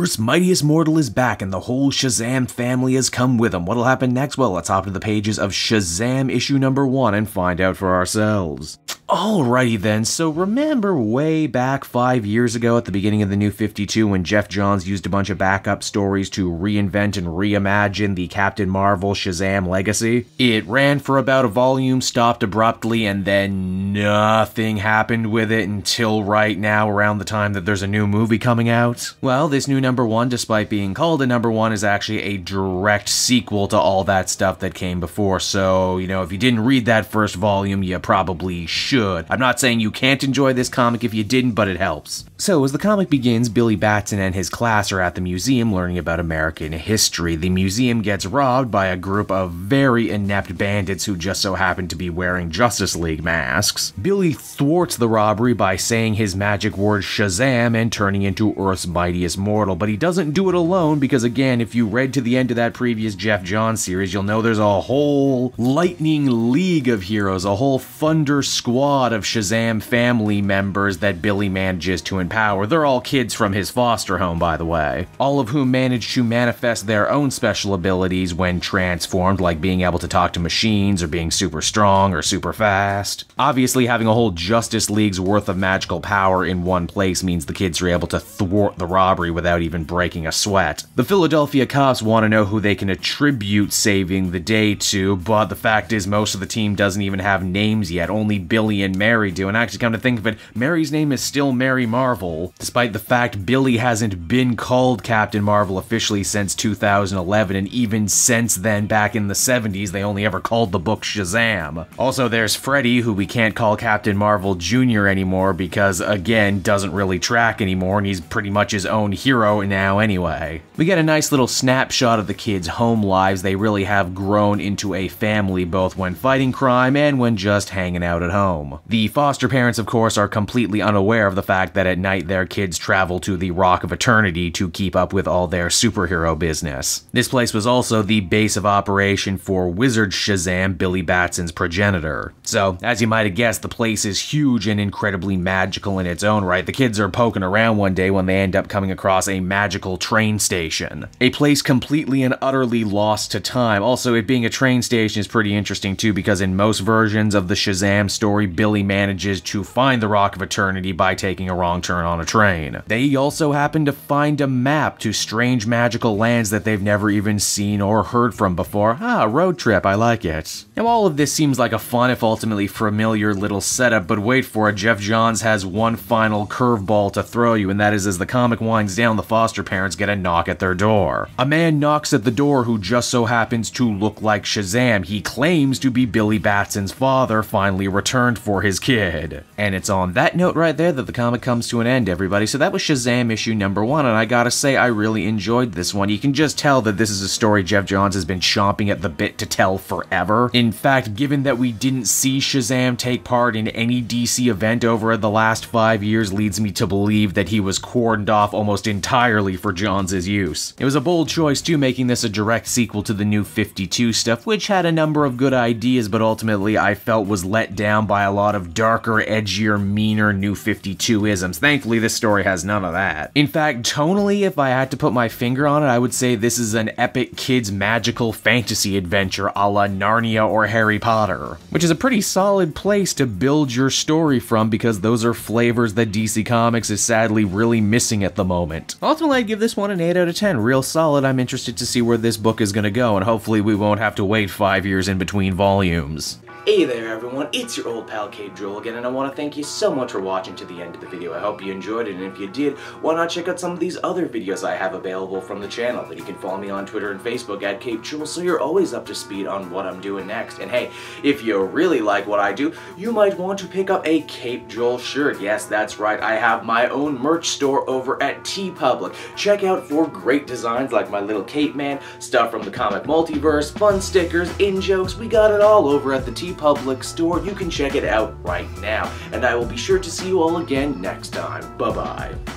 Earth's mightiest mortal is back and the whole Shazam family has come with him. What'll happen next? Well, let's hop to the pages of Shazam issue number 1 and find out for ourselves. Alrighty then, so remember way back 5 years ago at the beginning of the New 52 when Geoff Johns used a bunch of backup stories to reinvent and reimagine the Captain Marvel Shazam legacy? It ran for about a volume, stopped abruptly, and then nothing happened with it until right now around the time that there's a new movie coming out. Well, this new number 1, despite being called a number 1, is actually a direct sequel to all that stuff that came before, so, you know, if you didn't read that first volume, you probably should. I'm not saying you can't enjoy this comic if you didn't, but it helps. So, as the comic begins, Billy Batson and his class are at the museum learning about American history. The museum gets robbed by a group of very inept bandits who just so happen to be wearing Justice League masks. Billy thwarts the robbery by saying his magic word Shazam and turning into Earth's mightiest mortal, but he doesn't do it alone because, again, if you read to the end of that previous Geoff Johns series, you'll know there's a whole lightning league of heroes, a whole thunder squad of Shazam family members that Billy manages to empower. They're all kids from his foster home, by the way, all of whom manage to manifest their own special abilities when transformed, like being able to talk to machines or being super strong or super fast. Obviously, having a whole Justice League's worth of magical power in one place means the kids are able to thwart the robbery without even breaking a sweat. The Philadelphia cops want to know who they can attribute saving the day to, but the fact is most of the team doesn't even have names yet. Only Billy and Mary do, and actually come to think of it, Mary's name is still Mary Marvel, despite the fact Billy hasn't been called Captain Marvel officially since 2011, and even since then, back in the 70s, they only ever called the book Shazam. Also, there's Freddy, who we can't call Captain Marvel Jr. anymore because, again, doesn't really track anymore, and he's pretty much his own hero now anyway. We get a nice little snapshot of the kids' home lives. They really have grown into a family, both when fighting crime and when just hanging out at home. The foster parents, of course, are completely unaware of the fact that at night their kids travel to the Rock of Eternity to keep up with all their superhero business. This place was also the base of operation for Wizard Shazam, Billy Batson's progenitor. So, as you might have guessed, the place is huge and incredibly magical in its own right. The kids are poking around one day when they end up coming across a magical train station. A place completely and utterly lost to time. Also, it being a train station is pretty interesting too, because in most versions of the Shazam story, Billy manages to find the Rock of Eternity by taking a wrong turn on a train. They also happen to find a map to strange magical lands that they've never even seen or heard from before. Ah, road trip, I like it. Now all of this seems like a fun, if ultimately familiar, little setup, but wait for it, Geoff Johns has one final curveball to throw you, and that is as the comic winds down, the foster parents get a knock at their door. A man knocks at the door who just so happens to look like Shazam. He claims to be Billy Batson's father, finally returned for his kid. And it's on that note right there that the comic comes to an end, everybody. So that was Shazam issue number 1, and I gotta say, I really enjoyed this one. You can just tell that this is a story Geoff Johns has been chomping at the bit to tell forever. In fact, given that we didn't see Shazam take part in any DC event over the last 5 years, leads me to believe that he was cordoned off almost entirely for Johns' use. It was a bold choice too, making this a direct sequel to the New 52 stuff, which had a number of good ideas, but ultimately I felt was let down by a lot of darker, edgier, meaner New 52-isms. Thankfully, this story has none of that. In fact, tonally, if I had to put my finger on it, I would say this is an epic kids' magical fantasy adventure a la Narnia or Harry Potter, which is a pretty solid place to build your story from because those are flavors that DC Comics is sadly really missing at the moment. Ultimately, I'd give this one an 8 out of 10. Real solid. I'm interested to see where this book is gonna go, and hopefully we won't have to wait 5 years in between volumes. Hey there everyone, it's your old pal Cape Joel again, and I want to thank you so much for watching to the end of the video. I hope you enjoyed it, and if you did, why not check out some of these other videos I have available from the channel. That you can follow me on Twitter and Facebook at Cape Joel, so you're always up to speed on what I'm doing next. And hey, if you really like what I do, you might want to pick up a Cape Joel shirt. Yes, that's right, I have my own merch store over at TeePublic. Check out for great designs like my little Cape Man, stuff from the comic multiverse, fun stickers, in-jokes, we got it all over at the TeePublic store. You can check it out right now, and I will be sure to see you all again next time. Bye-bye.